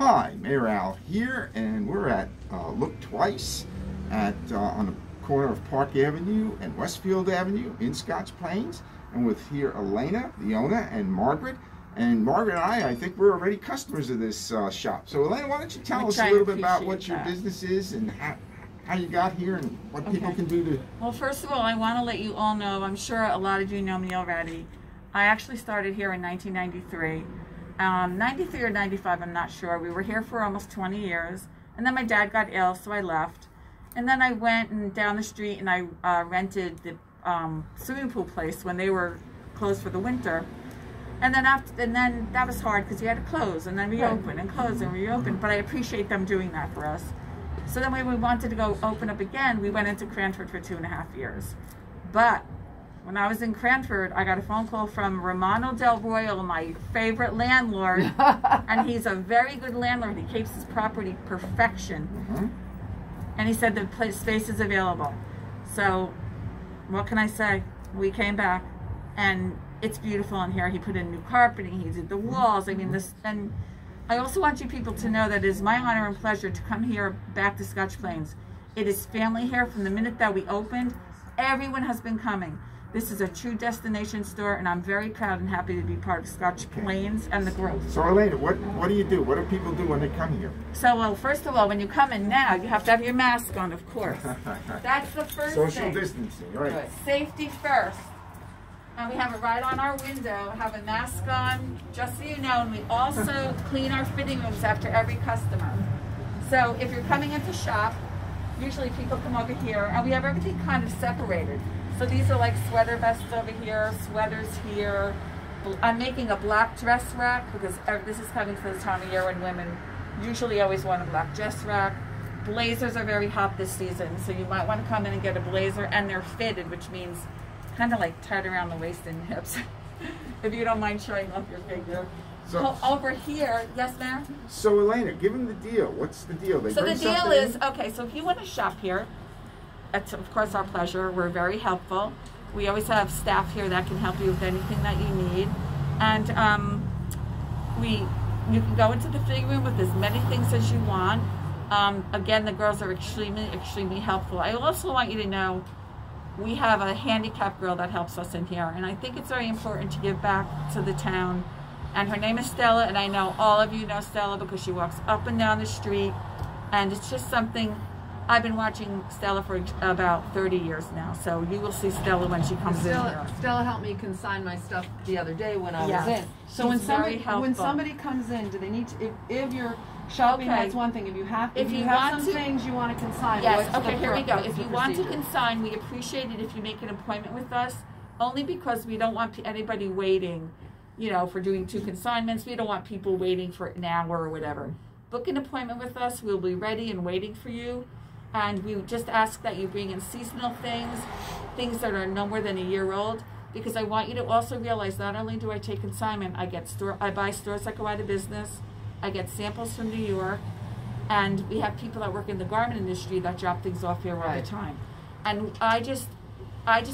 Hi, Mayor Al here, and we're at Look Twice at on the corner of Park Avenue and Westfield Avenue in Scotch Plains, and with here Elena, the owner, and Margaret. And Margaret and I think we're already customers of this shop. So Elena, why don't you tell us a little bit about what your business is and how you got here and what people can do to... Well, first of all, I want to let you all know, I'm sure a lot of you know me already. I actually started here in 1993. 93 or 95, I'm not sure. We were here for almost 20 years. And then my dad got ill, so I left. And then I went and down the street and I rented the swimming pool place when they were closed for the winter. And then that was hard because you had to close and then reopen and close and reopen. But I appreciate them doing that for us. So then when we wanted to go open up again, we went into Cranford for 2.5 years. But when I was in Cranford, I got a phone call from Romano Del Royal, my favorite landlord, and he's a very good landlord. He keeps his property perfection. And he said the space is available. So what can I say? We came back, and it's beautiful in here. He put in new carpeting. He did the walls. I mean, this. And I also want you people to know that it is my honor and pleasure to come here back to Scotch Plains. It is family here from the minute that we opened. Everyone has been coming. This is a true destination store, and I'm very proud and happy to be part of Scotch Plains and the growth. So Elena, what do you do? What do people do when they come here? So, well, first of all, when you come in now, you have to have your mask on, of course. That's the first thing. Social distancing, right. Safety first. And we have it right on our window, have a mask on, just so you know, and we also clean our fitting rooms after every customer. So if you're coming into shop, usually people come over here, and we have everything kind of separated. So these are like sweater vests over here, sweaters here. I'm making a black dress rack because this is coming to the time of year when women usually always want a black dress rack. Blazers are very hot this season, so you might want to come in and get a blazer, and they're fitted, which means kind of like tied around the waist and hips, if you don't mind showing off your figure. So over here, yes, ma'am? So Elena, give them the deal. What's the deal? So the deal is, okay, so if you want to shop here, it's of course our pleasure. We're very helpful. We always have staff here that can help you with anything that you need. And you can go into the fitting room with as many things as you want. Again, the girls are extremely, extremely helpful. I also want you to know we have a handicapped girl that helps us in here. And I think it's very important to give back to the town. And her name is Stella, and I know all of you know Stella because she walks up and down the street. And it's just something... I've been watching Stella for about 30 years now, so you will see Stella when she comes in here. Stella helped me consign my stuff the other day when I was in. So when somebody comes in, do they need to, if you're shopping, that's one thing. If you have some things you want to consign, here we go. If you want to consign, we appreciate it if you make an appointment with us, only because we don't want anybody waiting, you know, for doing 2 consignments. We don't want people waiting for an hour or whatever. Book an appointment with us. We'll be ready and waiting for you. And we just ask that you bring in seasonal things that are no more than a year old, because I want you to also realize not only do I take consignment, I buy stores that go out of business, I get samples from New York, and we have people that work in the garment industry that drop things off here all the time. And I just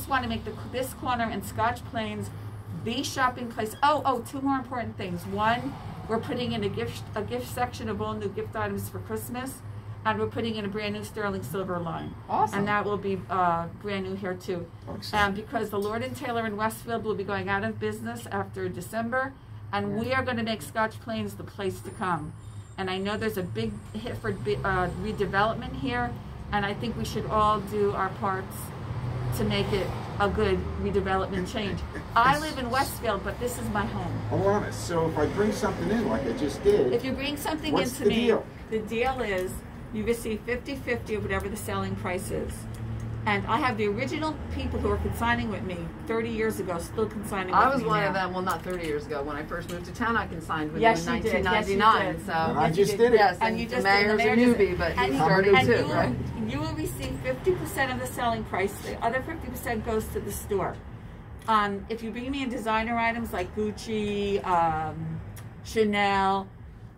want to make this corner in Scotch Plains the shopping place. Oh, 2 more important things. One, we're putting in a gift section of all new gift items for Christmas. And we're putting in a brand new sterling silver line. Awesome. And that will be brand new here too. And because the Lord & Taylor in Westfield will be going out of business after December, and we are going to make Scotch Plains the place to come. And I know there's a big hit for redevelopment here, and I think we should all do our parts to make it a good redevelopment change. I live in Westfield, but this is my home. Oh, honest. So if I bring something in like I just did, if you bring something in to me, the deal is you receive 50-50 of whatever the selling price is. And I have the original people who were consigning with me 30 years ago still consigning with me. I was one of them, well, not 30 years ago. When I first moved to town, I consigned with you in 1999. Yes, so I just did it. Yes, and the mayor's a newbie, but he started too, right? You will receive 50% of the selling price. The other 50% goes to the store. If you bring me in designer items like Gucci, Chanel,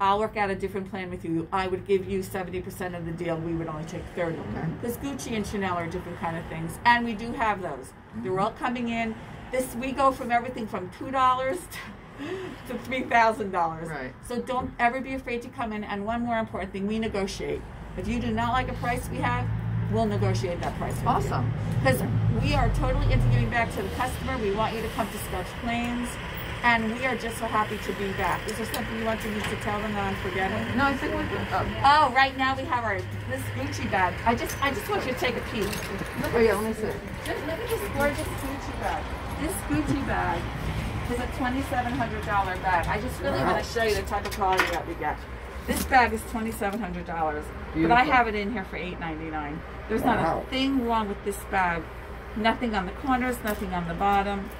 I'll work out a different plan with you. I would give you 70% of the deal. We would only take 30. Because Gucci and Chanel are different kind of things. And we do have those. They're all coming in. We go from everything from $2 to $3,000. Right. So don't ever be afraid to come in. And one more important thing, we negotiate. If you do not like a price we have, we'll negotiate that price with you. Awesome. Because we are totally into giving back to the customer. We want you to come to Scotch Plains. And we are just so happy to be back. Is there something you want me to tell them that I'm forgetting? No, I think we're good. Oh, right now we have this Gucci bag. I just want you to take a peek. Oh yeah, let me see. Look at this gorgeous Gucci bag. This Gucci bag is a $2,700 bag. I just really want to show you the type of quality that we get. This bag is $2,700, but I have it in here for $8.99. There's not a thing wrong with this bag. Nothing on the corners, nothing on the bottom.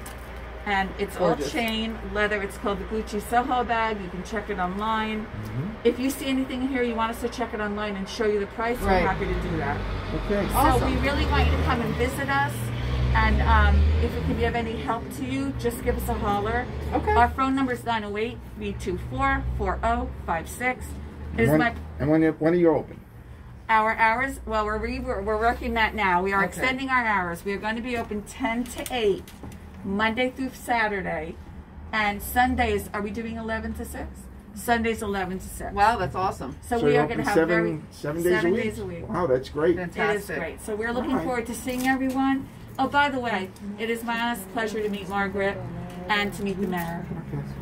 And it's all chain leather. It's called the Gucci Soho bag. You can check it online. If you see anything in here you want us to check it online and show you the price, we're happy to do that. Okay. So we really want you to come and visit us. And if it can be of any help to you, just give us a holler. Okay. Our phone number is 908-324-4056. And when are you open? Our hours, well, we're working that now. We are extending our hours. We are going to be open 10 to 8, Monday through Saturday. And Sundays, are we doing 11 to 6? Sundays 11 to 6. Wow, that's awesome. So we are going to have seven days a week? Wow, that's great. Fantastic. It is great. So we're looking forward to seeing everyone. Oh, by the way, it is my honest pleasure to meet Margaret and to meet the mayor.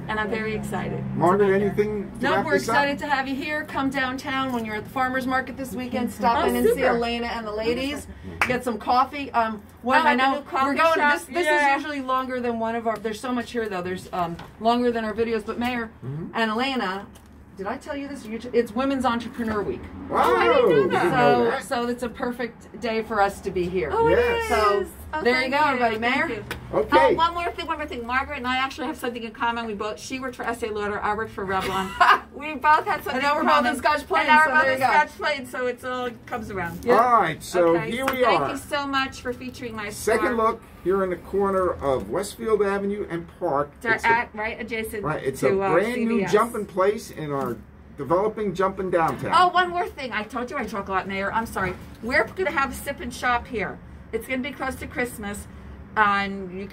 And I'm very excited. Margaret, anything to No, wrap we're this excited up? to have you here. Come downtown when you're at the farmer's market this weekend. Stop in and see Elena and the ladies. Get some coffee. I know we're going. This is usually longer than one of our. There's so much here though. There's longer than our videos. But Mayor and Elena, did I tell you this? It's Women's Entrepreneur Week. Wow. I didn't know that. So it's a perfect day for us to be here. Oh, Yes. it So is. there you go, everybody. Mayor. Okay. Oh, one more thing. Margaret and I actually have something in common. She worked for Estee Lauder. I worked for Revlon. We both had something in common. And now we're both in Scotch Plains. And now so we're there both you in go. Scotch Plains, so it all comes around. All right, so here we are. Thank you so much for featuring my store. Second look here in the corner of Westfield Avenue and Park. Right adjacent It's to a brand new CVS. jumping place in our developing jumping downtown. Oh, one more thing. I told you I talk a lot, Mayor. I'm sorry. We're going to have a sip and shop here. It's going to be close to Christmas. And we're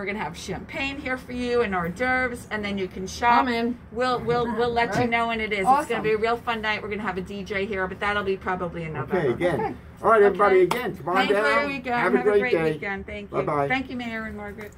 going to have champagne here for you and hors d'oeuvres, and then you can shop. I'm in. We'll let you know when it is. Awesome. It's going to be a real fun night. We're going to have a DJ here, but that'll be probably in November. Okay, again. All right, everybody, again, come on down. Have a great weekend. Have a great day. Weekend. Thank you. Bye-bye. Thank you, Mayor and Margaret.